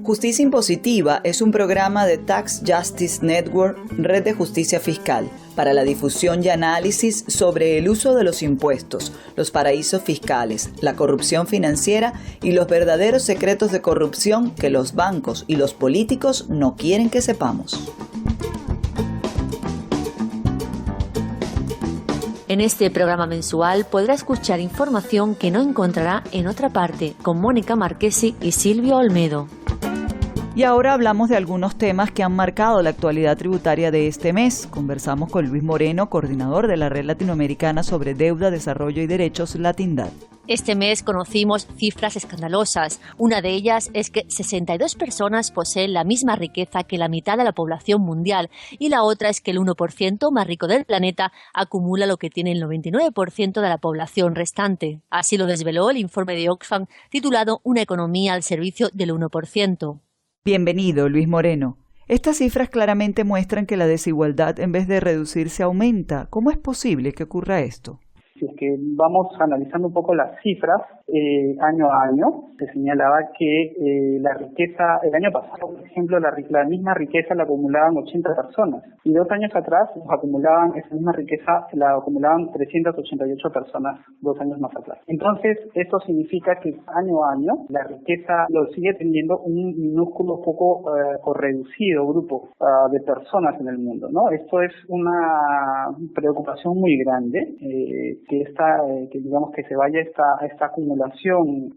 Justicia Impositiva es un programa de Tax Justice Network, Red de Justicia Fiscal, para la difusión y análisis sobre el uso de los impuestos, los paraísos fiscales, la corrupción financiera y los verdaderos secretos de corrupción que los bancos y los políticos no quieren que sepamos. En este programa mensual podrá escuchar información que no encontrará en otra parte, con Mónica Marchesi y Silvio Olmedo. Y ahora hablamos de algunos temas que han marcado la actualidad tributaria de este mes. Conversamos con Luis Moreno, coordinador de la Red Latinoamericana sobre Deuda, Desarrollo y Derechos, Latindad. Este mes conocimos cifras escandalosas. Una de ellas es que 62 personas poseen la misma riqueza que la mitad de la población mundial, y la otra es que el 1% más rico del planeta acumula lo que tiene el 99% de la población restante. Así lo desveló el informe de Oxfam titulado Una economía al servicio del 1%. Bienvenido, Luis Moreno. Estas cifras claramente muestran que la desigualdad, en vez de reducirse, aumenta. ¿Cómo es posible que ocurra esto? Si es que vamos analizando un poco las cifras, año a año, se señalaba que la riqueza, el año pasado, por ejemplo, la misma riqueza la acumulaban 80 personas, y 2 años atrás esa misma riqueza la acumulaban 388 personas, 2 años más atrás. Entonces, esto significa que año a año la riqueza lo sigue teniendo un minúsculo poco o reducido grupo de personas en el mundo, ¿no? Esto es una preocupación muy grande, que digamos que se vaya esta acumulación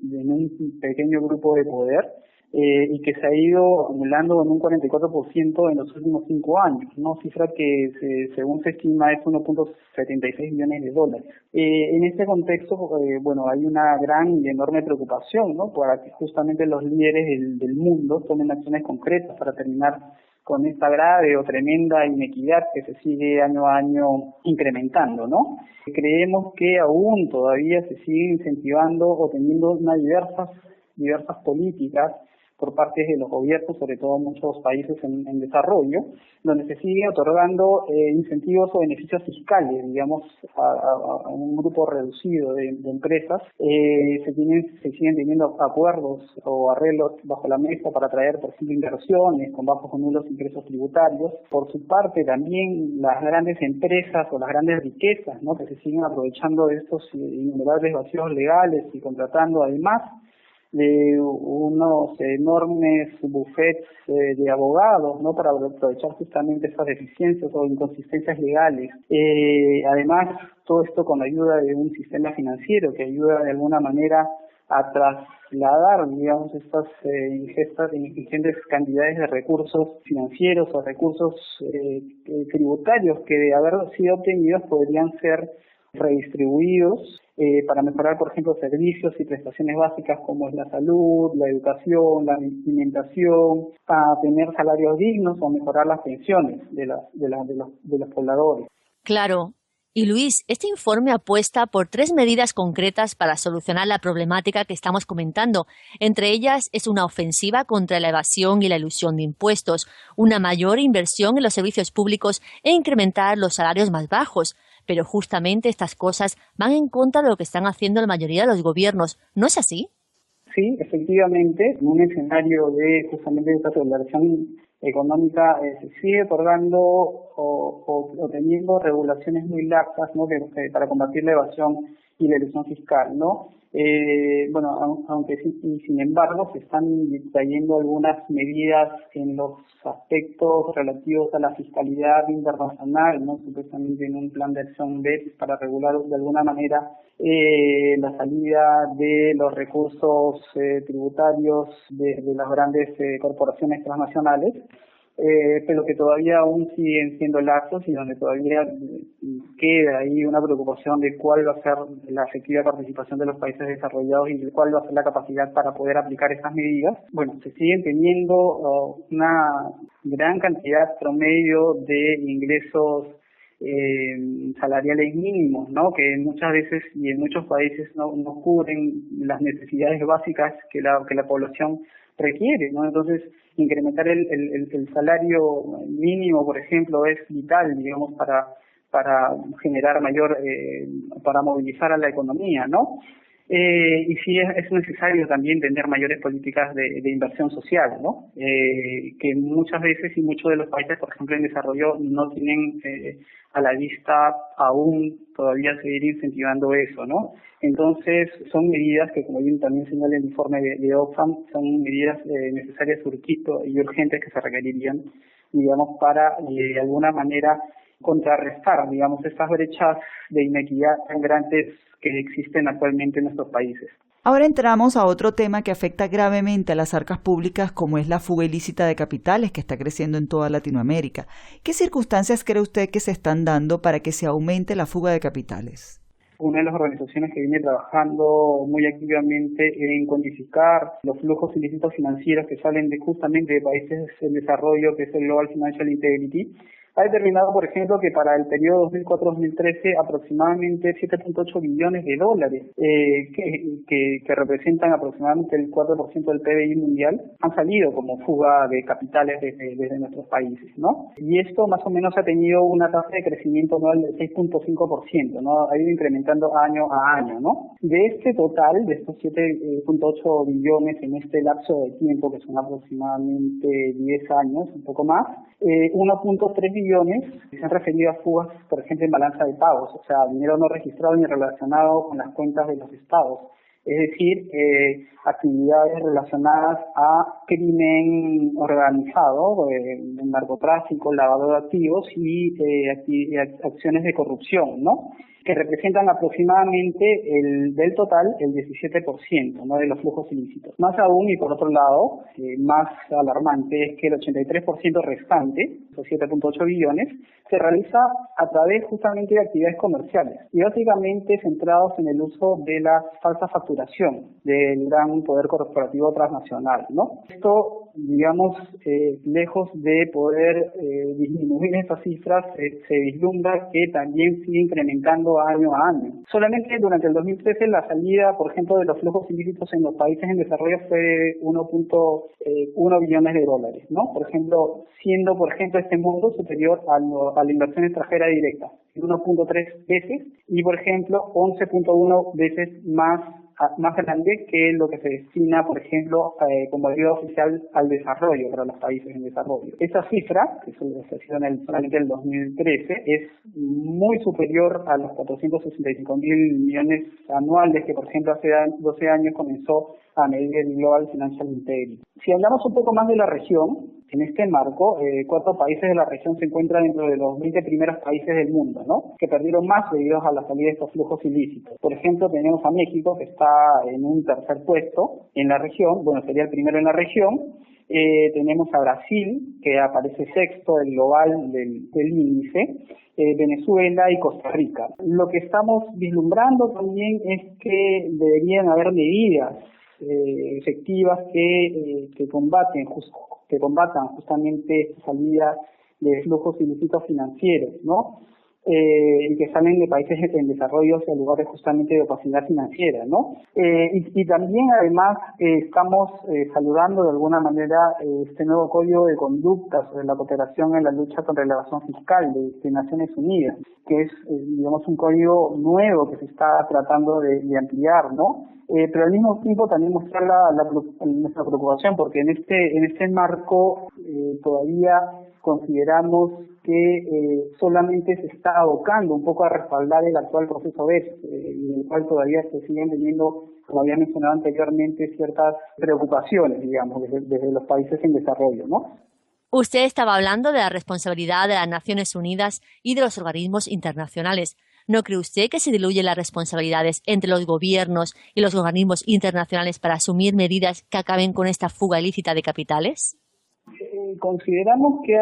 en un pequeño grupo de poder y que se ha ido acumulando en un 44% en los últimos 5 años, ¿no? Cifra que según se estima es 1.76 billones de dólares. En este contexto, hay una gran y enorme preocupación, ¿no? Para que justamente los líderes del mundo tomen acciones concretas para terminar con esta grave o tremenda inequidad que se sigue año a año incrementando, ¿no? Creemos que aún todavía se sigue incentivando o teniendo diversas políticas por parte de los gobiernos, sobre todo en muchos países en desarrollo, donde se sigue otorgando incentivos o beneficios fiscales, digamos, a un grupo reducido de empresas. Se siguen teniendo acuerdos o arreglos bajo la mesa para atraer, por ejemplo, inversiones con bajos o nulos ingresos tributarios. Por su parte, también las grandes empresas o las grandes riquezas, ¿no?, que se siguen aprovechando de estos innumerables vacíos legales y contratando además de unos enormes bufetes de abogados, ¿no?, para aprovechar justamente esas deficiencias o inconsistencias legales. Además, todo esto con la ayuda de un sistema financiero que ayuda de alguna manera a trasladar, digamos, estas ingentes cantidades de recursos financieros o recursos tributarios que de haber sido obtenidos podrían ser redistribuidos para mejorar, por ejemplo, servicios y prestaciones básicas como es la salud, la educación, la alimentación, para tener salarios dignos o mejorar las pensiones de los pobladores. Claro. Y Luis, este informe apuesta por 3 medidas concretas para solucionar la problemática que estamos comentando. Entre ellas es una ofensiva contra la evasión y la elusión de impuestos, una mayor inversión en los servicios públicos e incrementar los salarios más bajos. Pero justamente estas cosas van en contra de lo que están haciendo la mayoría de los gobiernos. ¿No es así? Sí, efectivamente, en un escenario de justamente esta regulación económica se sigue otorgando o teniendo regulaciones muy laxas, ¿no?, para combatir la evasión y la elusión fiscal, ¿no? Aunque sin embargo se están trayendo algunas medidas en los aspectos relativos a la fiscalidad internacional, ¿no?, supuestamente en un plan de acción BEPS para regular de alguna manera la salida de los recursos tributarios de las grandes corporaciones transnacionales, pero que todavía aún siguen siendo laxos y donde todavía queda ahí una preocupación de cuál va a ser la efectiva participación de los países desarrollados y de cuál va a ser la capacidad para poder aplicar esas medidas. Bueno, se siguen teniendo una gran cantidad promedio de ingresos salariales mínimos, ¿no?, que muchas veces y en muchos países no cubren las necesidades básicas que la población requiere, ¿no? Entonces, incrementar el salario mínimo, por ejemplo, es vital, digamos, para generar para movilizar a la economía, ¿no? Y sí es necesario también tener mayores políticas de inversión social, ¿no? Que muchas veces y muchos de los países, por ejemplo, en desarrollo, no tienen a la vista aún todavía seguir incentivando eso, ¿no? Entonces, son medidas que, como bien también señala el informe de Oxfam, son medidas necesarias y urgentes que se requerirían, digamos, para de alguna manera contrarrestar, digamos, estas brechas de inequidad tan grandes que existen actualmente en nuestros países. Ahora entramos a otro tema que afecta gravemente a las arcas públicas, como es la fuga ilícita de capitales, que está creciendo en toda Latinoamérica. ¿Qué circunstancias cree usted que se están dando para que se aumente la fuga de capitales? Una de las organizaciones que viene trabajando muy activamente en cuantificar los flujos ilícitos financieros que salen justamente de países en desarrollo, que es el Global Financial Integrity, ha determinado, por ejemplo, que para el periodo 2004-2013 aproximadamente 7.8 billones de dólares, que representan aproximadamente el 4% del PBI mundial, han salido como fuga de capitales desde nuestros países, ¿no? Y esto más o menos ha tenido una tasa de crecimiento anual del 6.5%, ¿no? Ha ido incrementando año a año, ¿no? De este total, de estos 7.8 billones en este lapso de tiempo, que son aproximadamente 10 años, un poco más, 1.3 billones se han referido a fugas, por ejemplo, en balanza de pagos, o sea, dinero no registrado ni relacionado con las cuentas de los estados. Es decir, actividades relacionadas a crimen organizado, narcotráfico, lavado de activos y acciones de corrupción, ¿no? Que representan aproximadamente del total el 17%, ¿no? De los flujos ilícitos. Más aún, y por otro lado, más alarmante, es que el 83% restante, esos 7.8 billones, se realiza a través justamente de actividades comerciales y básicamente centrados en el uso de la falsa facturación del gran poder corporativo transnacional, ¿no? Esto, digamos, lejos de poder disminuir estas cifras, se vislumbra que también sigue incrementando año a año. Solamente durante el 2013 la salida, por ejemplo, de los flujos ilícitos en los países en desarrollo fue de 1.1 billones de dólares, ¿no? Por ejemplo, siendo, por ejemplo, este monto superior a la inversión extranjera directa, 1.3 veces, y, por ejemplo, 11.1 veces más grande que lo que se destina, por ejemplo, como ayuda oficial al desarrollo para los países en desarrollo. Esa cifra, que se hizo solamente en el 2013, es muy superior a los 465.000 millones anuales que, por ejemplo, hace 12 años comenzó a medir el Global Financial Integrity. Si hablamos un poco más de la región, en este marco, 4 países de la región se encuentran dentro de los 20 primeros países del mundo, ¿no? Que perdieron más debido a la salida de estos flujos ilícitos. Por ejemplo, tenemos a México, que está en un tercer puesto en la región, bueno, sería el primero en la región. Tenemos a Brasil, que aparece sexto del global del índice, Venezuela y Costa Rica. Lo que estamos vislumbrando también es que deberían haber medidas efectivas que combatan justamente esta salida de flujos ilícitos financieros, ¿no? Y que salen de países en desarrollo hacia lugares justamente de opacidad financiera, ¿no? Y también, además, estamos saludando de alguna manera este nuevo código de conducta sobre la cooperación en la lucha contra la evasión fiscal de Naciones Unidas, que es, digamos, un código nuevo que se está tratando de ampliar, ¿no? Pero al mismo tiempo también mostrar nuestra preocupación, porque en este marco todavía consideramos que solamente se está abocando un poco a respaldar el actual proceso BEPS, en el cual todavía se siguen teniendo, como había mencionado anteriormente, ciertas preocupaciones, digamos, desde los países en desarrollo, ¿no? Usted estaba hablando de la responsabilidad de las Naciones Unidas y de los organismos internacionales. ¿No cree usted que se diluyen las responsabilidades entre los gobiernos y los organismos internacionales para asumir medidas que acaben con esta fuga ilícita de capitales? Consideramos que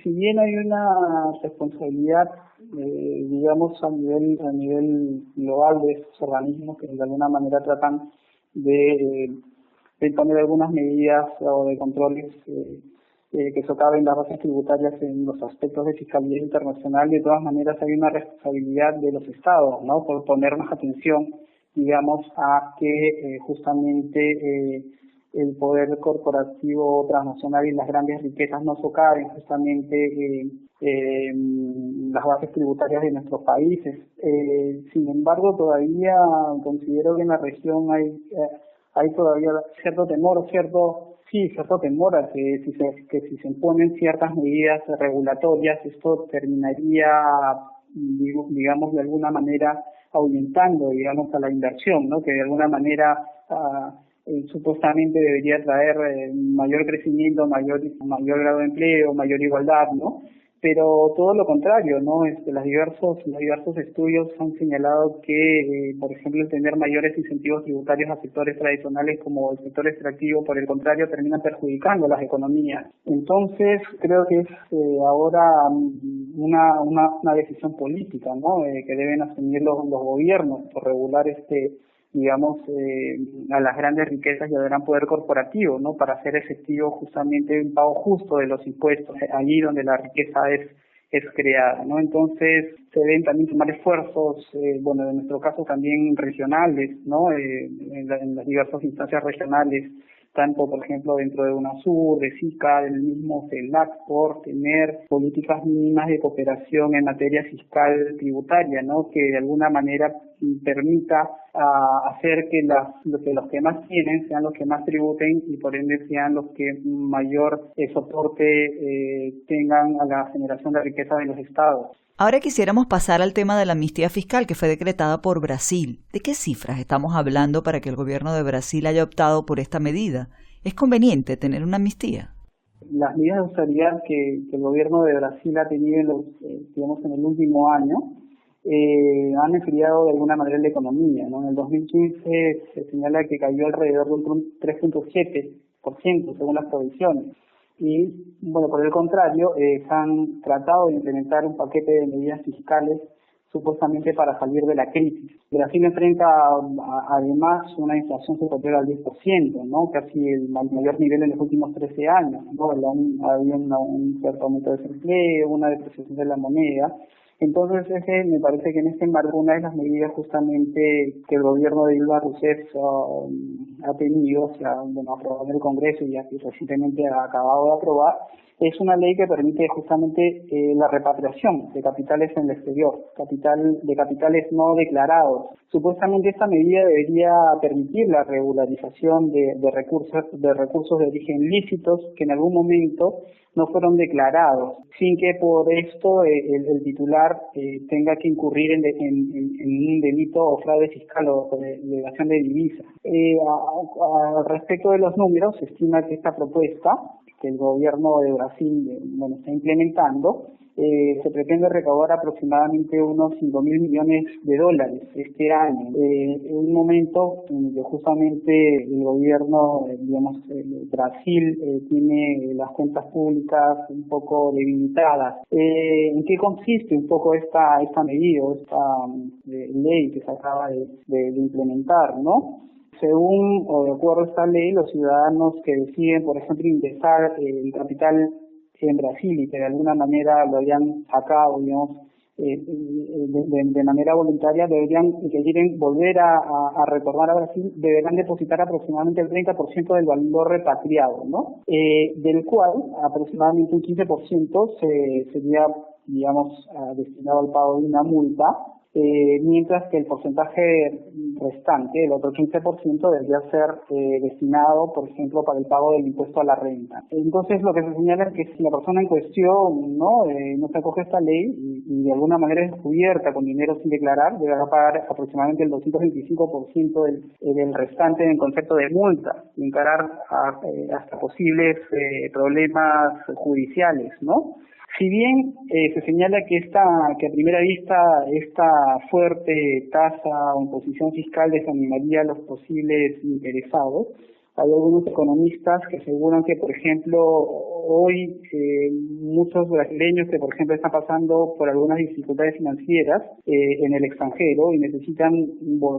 si bien hay una responsabilidad, digamos, a nivel global de estos organismos que de alguna manera tratan de poner algunas medidas o de controles que socaven las bases tributarias en los aspectos de fiscalidad internacional, de todas maneras hay una responsabilidad de los estados, ¿no? Por poner más atención, digamos, a que justamente el poder corporativo transnacional y las grandes riquezas no socaven justamente las bases tributarias de nuestros países. Sin embargo, todavía considero que en la región hay todavía cierto temor, cierto temor a que si se imponen ciertas medidas regulatorias, esto terminaría, digamos, de alguna manera ahuyentando, digamos, a la inversión, ¿no? Que de alguna manera supuestamente debería traer mayor crecimiento, mayor grado de empleo, mayor igualdad, ¿no? Pero todo lo contrario, ¿no? Los diversos estudios han señalado que, por ejemplo, el tener mayores incentivos tributarios a sectores tradicionales como el sector extractivo, por el contrario, termina perjudicando las economías. Entonces, creo que es ahora una decisión política, ¿no? Que deben asumir los gobiernos por regular digamos, a las grandes riquezas y al gran poder corporativo, ¿no? Para hacer efectivo justamente un pago justo de los impuestos, allí donde la riqueza es creada, ¿no? Entonces, se deben también tomar esfuerzos, en nuestro caso también regionales, ¿no? En las diversas instancias regionales, tanto, por ejemplo, dentro de UNASUR, de SICA, del mismo CELAC, por tener políticas mínimas de cooperación en materia fiscal tributaria, ¿no? Que de alguna manera permita hacer que los que más tienen sean los que más tributen y por ende sean los que mayor soporte tengan a la generación de riqueza de los estados. Ahora quisiéramos pasar al tema de la amnistía fiscal que fue decretada por Brasil. ¿De qué cifras estamos hablando para que el gobierno de Brasil haya optado por esta medida? ¿Es conveniente tener una amnistía? Las medidas de austeridad que el gobierno de Brasil ha tenido en el último año han enfriado de alguna manera la economía, ¿no? En el 2015 se señala que cayó alrededor de un 3.7% según las provisiones. Y, por el contrario, han tratado de implementar un paquete de medidas fiscales supuestamente para salir de la crisis. Brasil enfrenta además una inflación superior al 10%, ¿no? Casi el mayor nivel en los últimos 13 años, ¿no? Había un cierto aumento de desempleo, una depreciación de la moneda. Entonces, me parece que en este marco una de las medidas justamente que el gobierno de Dilma Rousseff ha tenido, aprobado en el Congreso y recientemente ha acabado de aprobar, es una ley que permite justamente la repatriación de capitales en el exterior, de capitales no declarados. Supuestamente esta medida debería permitir la regularización de recursos de origen lícitos que en algún momento no fueron declarados, sin que por esto el titular tenga que incurrir en un delito o fraude fiscal o de evasión de divisas. Respecto de los números, se estima que esta propuesta que el gobierno de Brasil está implementando, se pretende recaudar aproximadamente unos $5.000 millones este año, en un momento en que justamente el gobierno, Brasil tiene las cuentas públicas un poco debilitadas. ¿En qué consiste un poco esta medida, esta ley que se acaba de implementar, ¿no? Según o de acuerdo a esta ley, los ciudadanos que deciden, por ejemplo, ingresar el capital en Brasil y que de alguna manera lo hayan sacado, de manera voluntaria, que quieren volver a retornar a Brasil, deberán depositar aproximadamente el 30% del valor repatriado, ¿no? Del cual aproximadamente un 15% sería, destinado al pago de una multa, mientras que el porcentaje restante, el otro 15%, debería ser destinado, por ejemplo, para el pago del impuesto a la renta. Entonces, lo que se señala es que si la persona en cuestión no se acoge a esta ley y de alguna manera es descubierta con dinero sin declarar, deberá pagar aproximadamente el 225% del restante en concepto de multa y encarar hasta posibles problemas judiciales, ¿no? Si bien se señala que a primera vista esta fuerte tasa o imposición fiscal desanimaría a los posibles interesados, hay algunos economistas que aseguran que, por ejemplo, hoy muchos brasileños que, por ejemplo, están pasando por algunas dificultades financieras en el extranjero y necesitan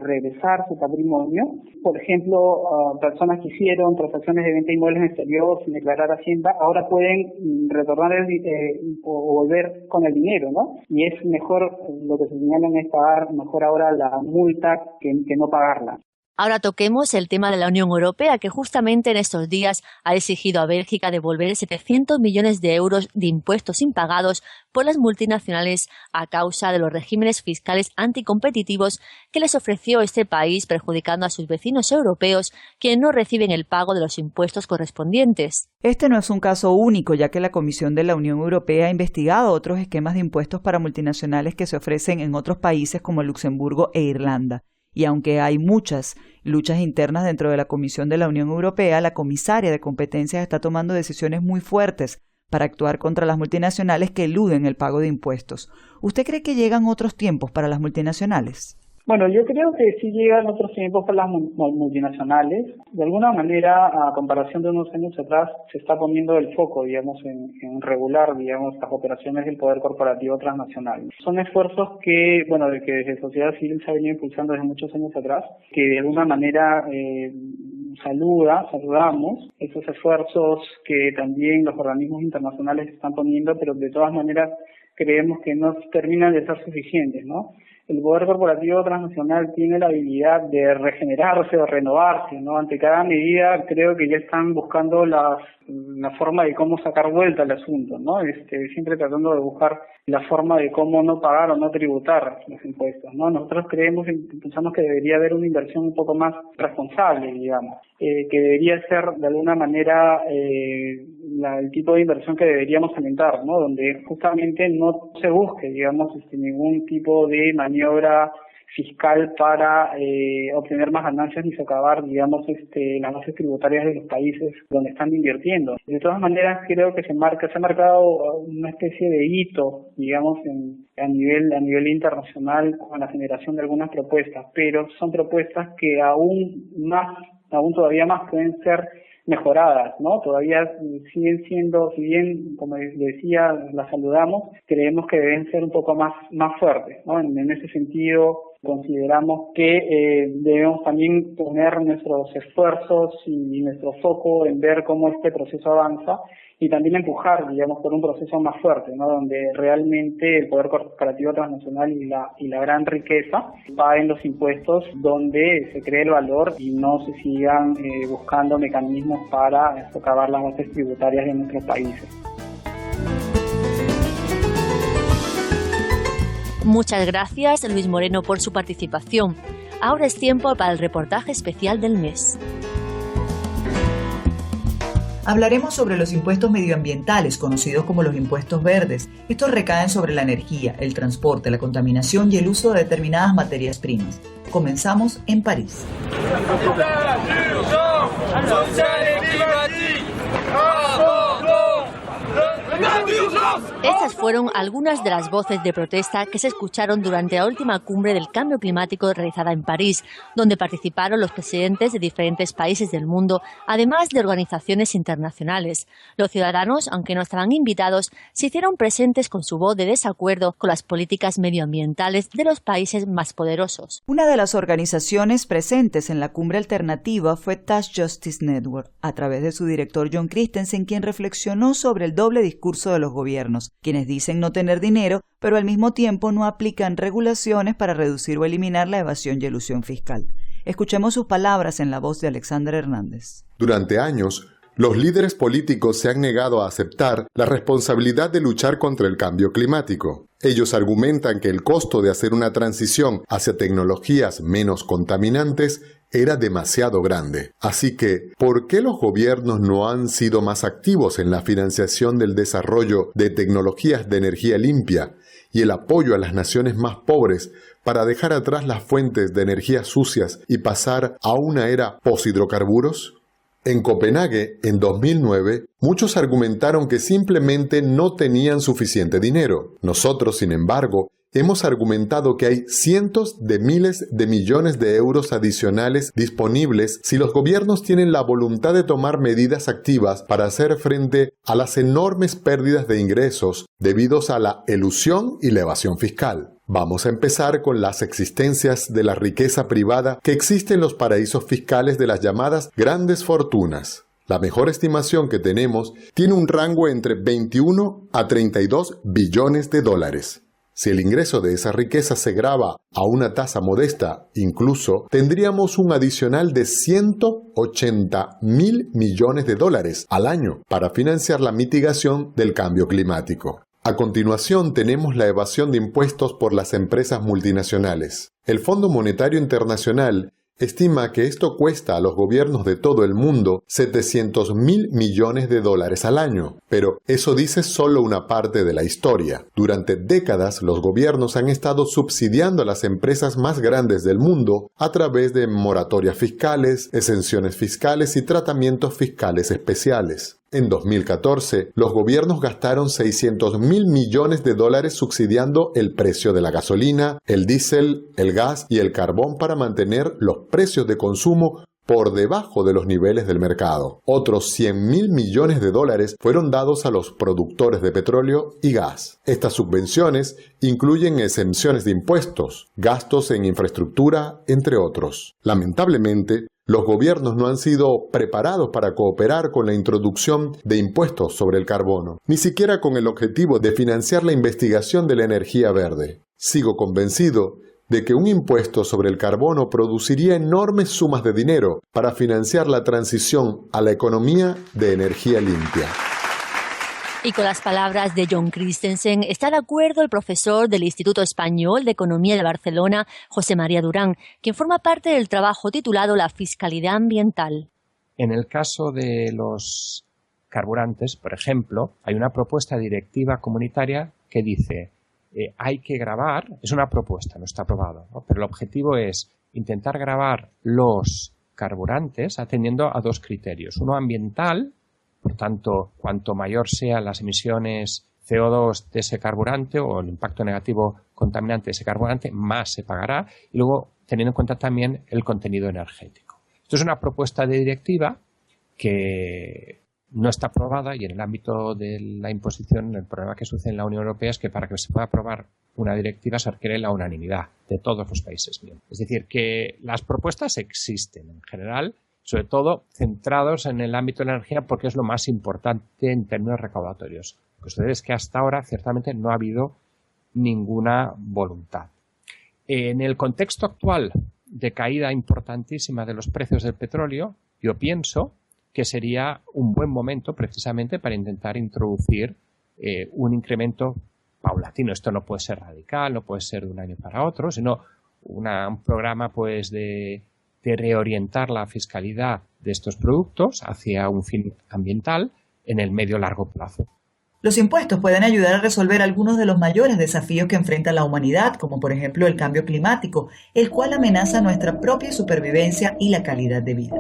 regresar su patrimonio, por ejemplo, personas que hicieron transacciones de venta de inmuebles en el exterior sin declarar Hacienda, ahora pueden retornar o volver con el dinero, ¿no? Y es mejor, lo que se señalan es pagar mejor ahora la multa que no pagarla. Ahora toquemos el tema de la Unión Europea, que justamente en estos días ha exigido a Bélgica devolver 700 millones de euros de impuestos impagados por las multinacionales a causa de los regímenes fiscales anticompetitivos que les ofreció este país, perjudicando a sus vecinos europeos, quienes no reciben el pago de los impuestos correspondientes. Este no es un caso único, ya que la Comisión de la Unión Europea ha investigado otros esquemas de impuestos para multinacionales que se ofrecen en otros países como Luxemburgo e Irlanda. Y aunque hay muchas luchas internas dentro de la Comisión de la Unión Europea, la comisaria de competencias está tomando decisiones muy fuertes para actuar contra las multinacionales que eluden el pago de impuestos. ¿Usted cree que llegan otros tiempos para las multinacionales? Bueno, yo creo que sí llegan otros tiempos para las multinacionales. De alguna manera, a comparación de unos años atrás, se está poniendo el foco, digamos, en regular, digamos, las operaciones del poder corporativo transnacional. Son esfuerzos que, bueno, de que desde sociedad civil se ha venido impulsando desde muchos años atrás, que de alguna manera saludamos esos esfuerzos que también los organismos internacionales están poniendo, pero de todas maneras creemos que no terminan de ser suficientes, ¿no? El poder corporativo transnacional tiene la habilidad de regenerarse o renovarse, ¿no? Ante cada medida creo que ya están buscando la forma de cómo sacar vuelta al asunto, ¿no? Siempre tratando de buscar la forma de cómo no pagar o no tributar los impuestos, ¿no? Nosotros pensamos que debería haber una inversión un poco más responsable, digamos, que debería ser de alguna manera el tipo de inversión que deberíamos alentar, ¿no? Donde justamente no se busque, digamos, ningún tipo de maniobra fiscal para obtener más ganancias ni socavar, digamos, las bases tributarias de los países donde están invirtiendo. De todas maneras, creo que se ha marcado una especie de hito, digamos, a nivel internacional con la generación de algunas propuestas, pero son propuestas que aún todavía más pueden ser mejoradas, ¿no? Todavía siguen siendo, si bien, como decía, las saludamos, creemos que deben ser un poco más fuertes, ¿no? En ese sentido, consideramos que debemos también poner nuestros esfuerzos y nuestro foco en ver cómo este proceso avanza y también empujar, digamos, por un proceso más fuerte, ¿no? Donde realmente el poder corporativo transnacional y la gran riqueza paguen los impuestos donde se cree el valor y no se sigan buscando mecanismos para socavar las bases tributarias de nuestros países. Muchas gracias, Luis Moreno, por su participación. Ahora es tiempo para el reportaje especial del mes. Hablaremos sobre los impuestos medioambientales, conocidos como los impuestos verdes. Estos recaen sobre la energía, el transporte, la contaminación y el uso de determinadas materias primas. Comenzamos en París. Estas fueron algunas de las voces de protesta que se escucharon durante la última cumbre del cambio climático realizada en París, donde participaron los presidentes de diferentes países del mundo, además de organizaciones internacionales. Los ciudadanos, aunque no estaban invitados, se hicieron presentes con su voz de desacuerdo con las políticas medioambientales de los países más poderosos. Una de las organizaciones presentes en la cumbre alternativa fue Tax Justice Network, a través de su director John Christensen, quien reflexionó sobre el doble discurso de los gobiernos, quienes dicen no tener dinero, pero al mismo tiempo no aplican regulaciones para reducir o eliminar la evasión y elusión fiscal. Escuchemos sus palabras en la voz de Alexander Hernández. Durante años, los líderes políticos se han negado a aceptar la responsabilidad de luchar contra el cambio climático. Ellos argumentan que el costo de hacer una transición hacia tecnologías menos contaminantes era demasiado grande. Así que, ¿por qué los gobiernos no han sido más activos en la financiación del desarrollo de tecnologías de energía limpia y el apoyo a las naciones más pobres para dejar atrás las fuentes de energía sucias y pasar a una era post-hidrocarburos? En Copenhague, en 2009, muchos argumentaron que simplemente no tenían suficiente dinero. Nosotros, sin embargo, hemos argumentado que hay cientos de miles de millones de euros adicionales disponibles si los gobiernos tienen la voluntad de tomar medidas activas para hacer frente a las enormes pérdidas de ingresos debidos a la elusión y la evasión fiscal. Vamos a empezar con las existencias de la riqueza privada que existe en los paraísos fiscales de las llamadas grandes fortunas. La mejor estimación que tenemos tiene un rango entre 21 a 32 billones de dólares. Si el ingreso de esa riqueza se grava a una tasa modesta, incluso tendríamos un adicional de 180.000 millones de dólares al año para financiar la mitigación del cambio climático. A continuación tenemos la evasión de impuestos por las empresas multinacionales. El Fondo Monetario Internacional estima que esto cuesta a los gobiernos de todo el mundo 700.000 millones de dólares al año, pero eso dice solo una parte de la historia. Durante décadas los gobiernos han estado subsidiando a las empresas más grandes del mundo a través de moratorias fiscales, exenciones fiscales y tratamientos fiscales especiales. En 2014, los gobiernos gastaron 600.000 millones de dólares subsidiando el precio de la gasolina, el diésel, el gas y el carbón para mantener los precios de consumo por debajo de los niveles del mercado. Otros 100.000 millones de dólares fueron dados a los productores de petróleo y gas. Estas subvenciones incluyen exenciones de impuestos, gastos en infraestructura, entre otros. Lamentablemente, los gobiernos no han sido preparados para cooperar con la introducción de impuestos sobre el carbono, ni siquiera con el objetivo de financiar la investigación de la energía verde. Sigo convencido de que un impuesto sobre el carbono produciría enormes sumas de dinero para financiar la transición a la economía de energía limpia. Y con las palabras de John Christensen, está de acuerdo el profesor del Instituto Español de Economía de Barcelona, José María Durán, quien forma parte del trabajo titulado La fiscalidad ambiental. En el caso de los carburantes, por ejemplo, hay una propuesta directiva comunitaria que dice hay que gravar, es una propuesta, no está aprobado, ¿no? Pero el objetivo es intentar gravar los carburantes atendiendo a dos criterios. Uno ambiental. Por tanto, cuanto mayor sean las emisiones CO2 de ese carburante o el impacto negativo contaminante de ese carburante, más se pagará. Y luego, teniendo en cuenta también el contenido energético. Esto es una propuesta de directiva que no está aprobada y en el ámbito de la imposición, el problema que sucede en la Unión Europea es que para que se pueda aprobar una directiva se requiere la unanimidad de todos los países miembros. Es decir, que las propuestas existen en general, sobre todo centrados en el ámbito de la energía porque es lo más importante en términos recaudatorios. Lo que sucede es que hasta ahora ciertamente no ha habido ninguna voluntad. En el contexto actual de caída importantísima de los precios del petróleo, yo pienso que sería un buen momento precisamente para intentar introducir un incremento paulatino. Esto no puede ser radical, no puede ser de un año para otro, sino un programa pues de reorientar la fiscalidad de estos productos hacia un fin ambiental en el medio-largo plazo. Los impuestos pueden ayudar a resolver algunos de los mayores desafíos que enfrenta la humanidad, como por ejemplo el cambio climático, el cual amenaza nuestra propia supervivencia y la calidad de vida.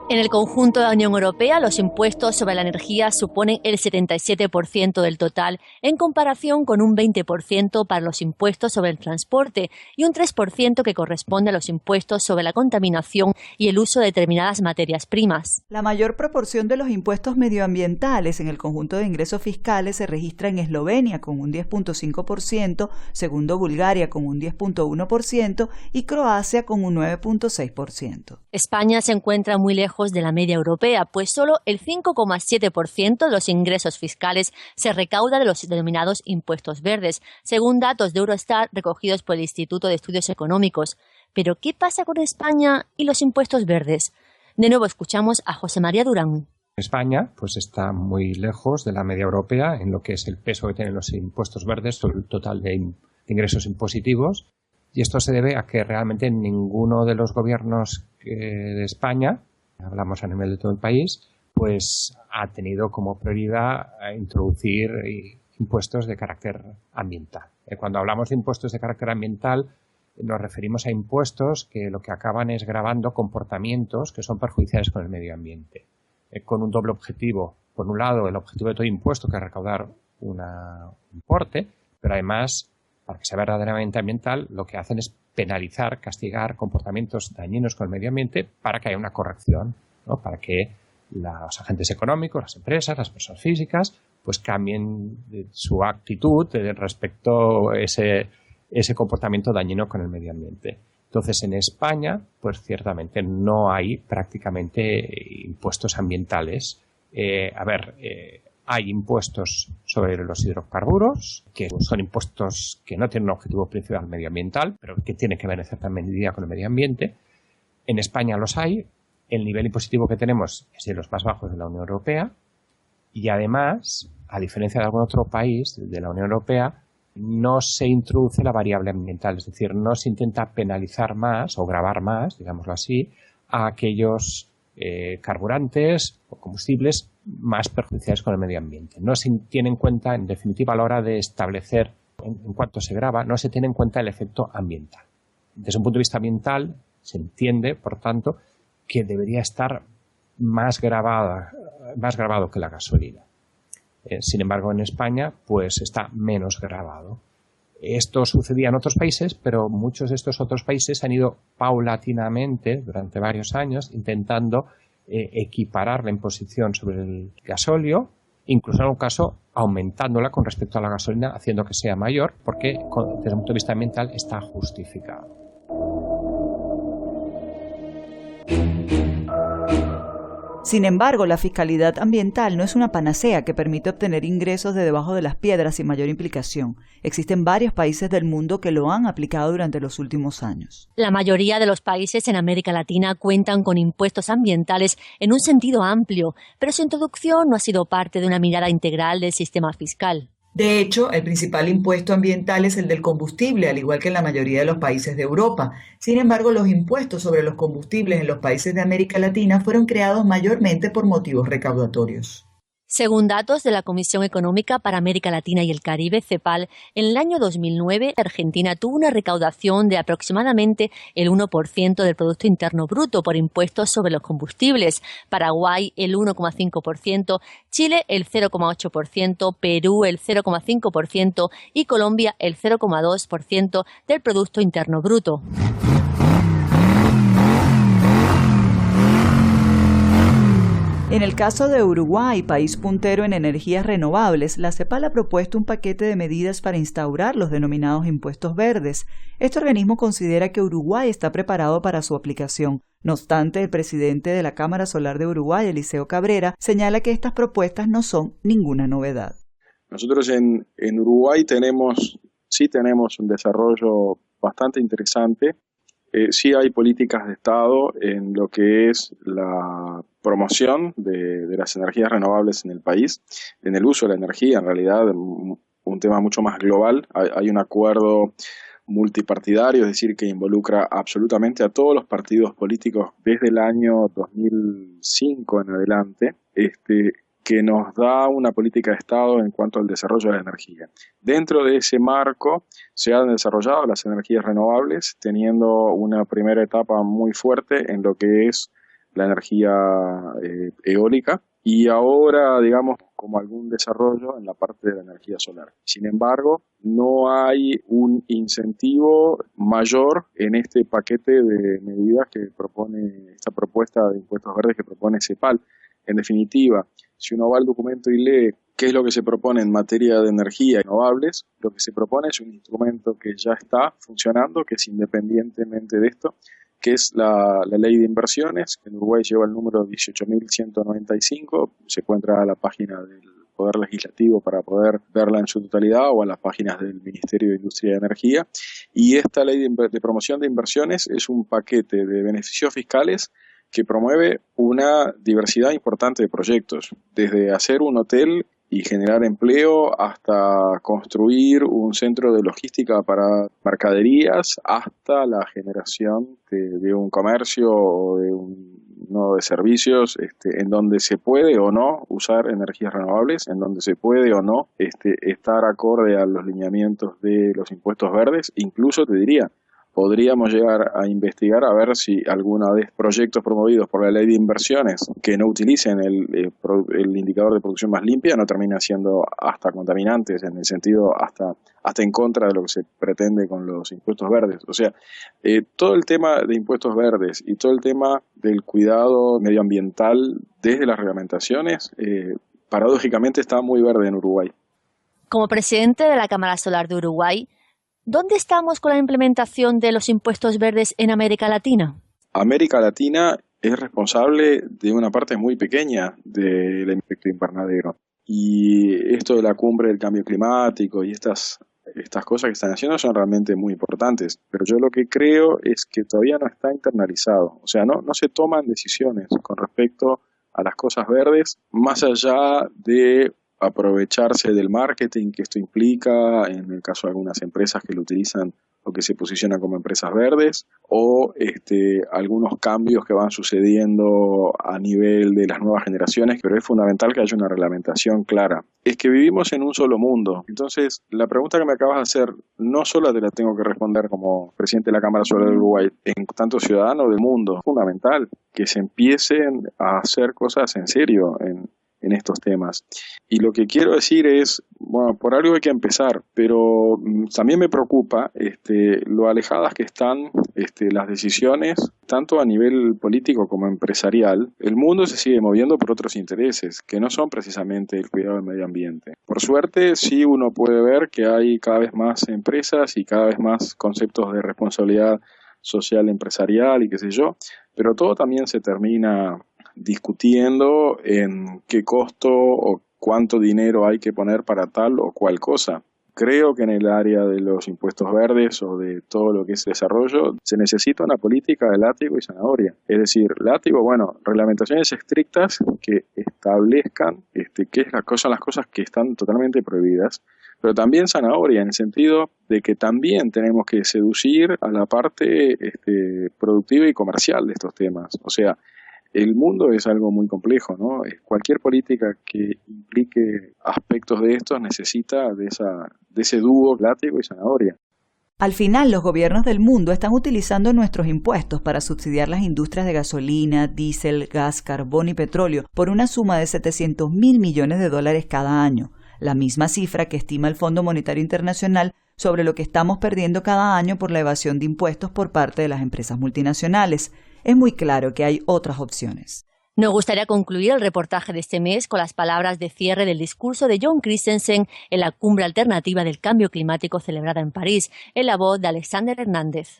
En el conjunto de la Unión Europea, los impuestos sobre la energía suponen el 77% del total, en comparación con un 20% para los impuestos sobre el transporte y un 3% que corresponde a los impuestos sobre la contaminación y el uso de determinadas materias primas. La mayor proporción de los impuestos medioambientales en el conjunto de ingresos fiscales se registra en Eslovenia con un 10.5%, segundo Bulgaria con un 10.1% y Croacia con un 9.6%. España se encuentra muy lejos de la media europea, pues solo el 5,7% de los ingresos fiscales se recauda de los denominados impuestos verdes, según datos de Eurostat recogidos por el Instituto de Estudios Económicos. Pero, ¿qué pasa con España y los impuestos verdes? De nuevo escuchamos a José María Durán. España pues está muy lejos de la media europea en lo que es el peso que tienen los impuestos verdes sobre el total de ingresos impositivos. Y esto se debe a que realmente ninguno de los gobiernos de España, hablamos a nivel de todo el país, pues ha tenido como prioridad introducir impuestos de carácter ambiental. Cuando hablamos de impuestos de carácter ambiental, nos referimos a impuestos que lo que acaban es gravando comportamientos que son perjudiciales con el medio ambiente, con un doble objetivo. Por un lado, el objetivo de todo impuesto, que es recaudar un importe, pero además, para que sea verdaderamente ambiental, lo que hacen es penalizar, castigar comportamientos dañinos con el medio ambiente para que haya una corrección, ¿no? Para que los agentes económicos, las empresas, las personas físicas, pues cambien su actitud respecto a ese comportamiento dañino con el medio ambiente. Entonces, en España, pues ciertamente no hay prácticamente impuestos ambientales Hay impuestos sobre los hidrocarburos, que son impuestos que no tienen un objetivo principal medioambiental, pero que tienen que ver en cierta medida con el medio ambiente. En España los hay. El nivel impositivo que tenemos es de los más bajos de la Unión Europea. Y además, a diferencia de algún otro país de la Unión Europea, no se introduce la variable ambiental. Es decir, no se intenta penalizar más o gravar más, digámoslo así, a aquellos carburantes o combustibles más perjudiciales con el medio ambiente. No se tiene en cuenta, en definitiva, a la hora de establecer en cuanto se grava, no se tiene en cuenta el efecto ambiental. Desde un punto de vista ambiental, se entiende, por tanto, que debería estar más grabado que la gasolina. Sin embargo, en España, pues está menos grabado. Esto sucedía en otros países, pero muchos de estos otros países han ido paulatinamente, durante varios años, intentando equiparar la imposición sobre el gasóleo, incluso en un caso aumentándola con respecto a la gasolina, haciendo que sea mayor, porque desde un punto de vista ambiental está justificado. Sin embargo, la fiscalidad ambiental no es una panacea que permite obtener ingresos de debajo de las piedras sin mayor implicación. Existen varios países del mundo que lo han aplicado durante los últimos años. La mayoría de los países en América Latina cuentan con impuestos ambientales en un sentido amplio, pero su introducción no ha sido parte de una mirada integral del sistema fiscal. De hecho, el principal impuesto ambiental es el del combustible, al igual que en la mayoría de los países de Europa. Sin embargo, los impuestos sobre los combustibles en los países de América Latina fueron creados mayormente por motivos recaudatorios. Según datos de la Comisión Económica para América Latina y el Caribe, CEPAL, en el año 2009 Argentina tuvo una recaudación de aproximadamente el 1% del Producto Interno Bruto por impuestos sobre los combustibles, Paraguay el 1,5%, Chile el 0,8%, Perú el 0,5% y Colombia el 0,2% del Producto Interno Bruto. En el caso de Uruguay, país puntero en energías renovables, la CEPAL ha propuesto un paquete de medidas para instaurar los denominados impuestos verdes. Este organismo considera que Uruguay está preparado para su aplicación. No obstante, el presidente de la Cámara Solar de Uruguay, Eliseo Cabrera, señala que estas propuestas no son ninguna novedad. Nosotros en Uruguay tenemos un desarrollo bastante interesante. Sí hay políticas de Estado en lo que es la promoción de las energías renovables en el país, en el uso de la energía, en realidad un tema mucho más global. Hay un acuerdo multipartidario, es decir, que involucra absolutamente a todos los partidos políticos desde el año 2005 en adelante, que nos da una política de Estado en cuanto al desarrollo de la energía. Dentro de ese marco se han desarrollado las energías renovables, teniendo una primera etapa muy fuerte en lo que es la energía eólica y ahora, digamos, como algún desarrollo en la parte de la energía solar. Sin embargo, no hay un incentivo mayor en este paquete de medidas que propone esta propuesta de impuestos verdes que propone CEPAL. En definitiva, si uno va al documento y lee qué es lo que se propone en materia de energía renovables, lo que se propone es un instrumento que ya está funcionando, que es independientemente de esto, que es la ley de inversiones, que en Uruguay lleva el número 18.195, se encuentra a la página del Poder Legislativo para poder verla en su totalidad o a las páginas del Ministerio de Industria y Energía. Y esta ley de promoción de inversiones es un paquete de beneficios fiscales que promueve una diversidad importante de proyectos, desde hacer un hotel y generar empleo hasta construir un centro de logística para mercaderías, hasta la generación de un comercio o de un nodo de servicios en donde se puede o no usar energías renovables, en donde se puede o no estar acorde a los lineamientos de los impuestos verdes. Incluso te diría, podríamos llegar a investigar a ver si alguno de los proyectos promovidos por la ley de inversiones que no utilicen el indicador de producción más limpia no termina siendo hasta contaminantes, en el sentido hasta en contra de lo que se pretende con los impuestos verdes. O sea, todo el tema de impuestos verdes y todo el tema del cuidado medioambiental desde las reglamentaciones, paradójicamente está muy verde en Uruguay. Como presidente de la Cámara Solar de Uruguay, ¿dónde estamos con la implementación de los impuestos verdes en América Latina? América Latina es responsable de una parte muy pequeña del efecto invernadero. Y esto de la cumbre del cambio climático y estas cosas que están haciendo son realmente muy importantes. Pero yo lo que creo es que todavía no está internalizado. O sea, no se toman decisiones con respecto a las cosas verdes, más allá de aprovecharse del marketing que esto implica, en el caso de algunas empresas que lo utilizan o que se posicionan como empresas verdes, o algunos cambios que van sucediendo a nivel de las nuevas generaciones, pero es fundamental que haya una reglamentación clara. Es que vivimos en un solo mundo, entonces la pregunta que me acabas de hacer no solo te la tengo que responder como presidente de la Cámara Solar del Uruguay, en tanto ciudadano del mundo. Es fundamental que se empiecen a hacer cosas en serio en estos temas. Y lo que quiero decir es, bueno, por algo hay que empezar, pero también me preocupa lo alejadas que están las decisiones, tanto a nivel político como empresarial. El mundo se sigue moviendo por otros intereses, que no son precisamente el cuidado del medio ambiente. Por suerte, sí uno puede ver que hay cada vez más empresas y cada vez más conceptos de responsabilidad social empresarial y qué sé yo, pero todo también se termina discutiendo en qué costo o cuánto dinero hay que poner para tal o cual cosa. Creo que en el área de los impuestos verdes o de todo lo que es desarrollo se necesita una política de látigo y zanahoria. Es decir, látigo, bueno, reglamentaciones estrictas que establezcan qué son las cosas que están totalmente prohibidas, pero también zanahoria en el sentido de que también tenemos que seducir a la parte productiva y comercial de estos temas. O sea, el mundo es algo muy complejo, ¿no? Cualquier política que implique aspectos de estos necesita de ese dúo látigo y zanahoria. Al final, los gobiernos del mundo están utilizando nuestros impuestos para subsidiar las industrias de gasolina, diésel, gas, carbón y petróleo por una suma de $700.000 millones cada año, la misma cifra que estima el Fondo Monetario Internacional sobre lo que estamos perdiendo cada año por la evasión de impuestos por parte de las empresas multinacionales. Es muy claro que hay otras opciones. Nos gustaría concluir el reportaje de este mes con las palabras de cierre del discurso de John Christensen en la Cumbre Alternativa del Cambio Climático celebrada en París, en la voz de Alexander Hernández.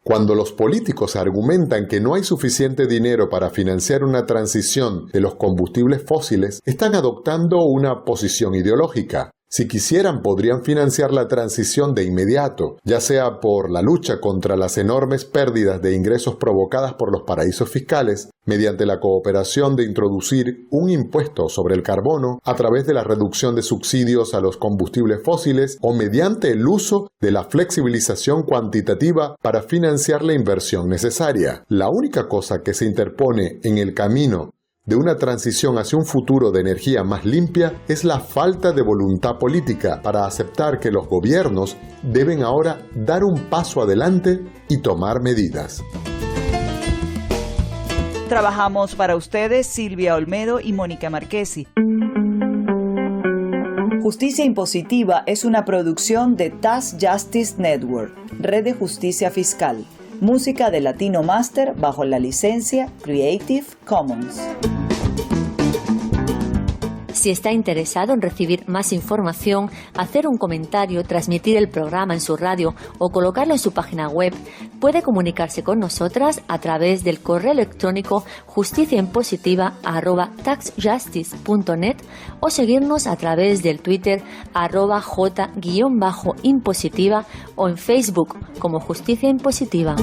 Cuando los políticos argumentan que no hay suficiente dinero para financiar una transición de los combustibles fósiles, están adoptando una posición ideológica. Si quisieran, podrían financiar la transición de inmediato, ya sea por la lucha contra las enormes pérdidas de ingresos provocadas por los paraísos fiscales, mediante la cooperación de introducir un impuesto sobre el carbono a través de la reducción de subsidios a los combustibles fósiles o mediante el uso de la flexibilización cuantitativa para financiar la inversión necesaria. La única cosa que se interpone en el camino de una transición hacia un futuro de energía más limpia es la falta de voluntad política para aceptar que los gobiernos deben ahora dar un paso adelante y tomar medidas. Trabajamos para ustedes Silvia Olmedo y Mónica Marchesi. Justicia Impositiva es una producción de Tax Justice Network, Red de Justicia Fiscal. Música de Latino Master bajo la licencia Creative Commons. Si está interesado en recibir más información, hacer un comentario, transmitir el programa en su radio o colocarlo en su página web, puede comunicarse con nosotras a través del correo electrónico justiciaimpositiva@taxjustice.net o seguirnos a través del Twitter @j_impositiva o en Facebook como Justicia Impositiva.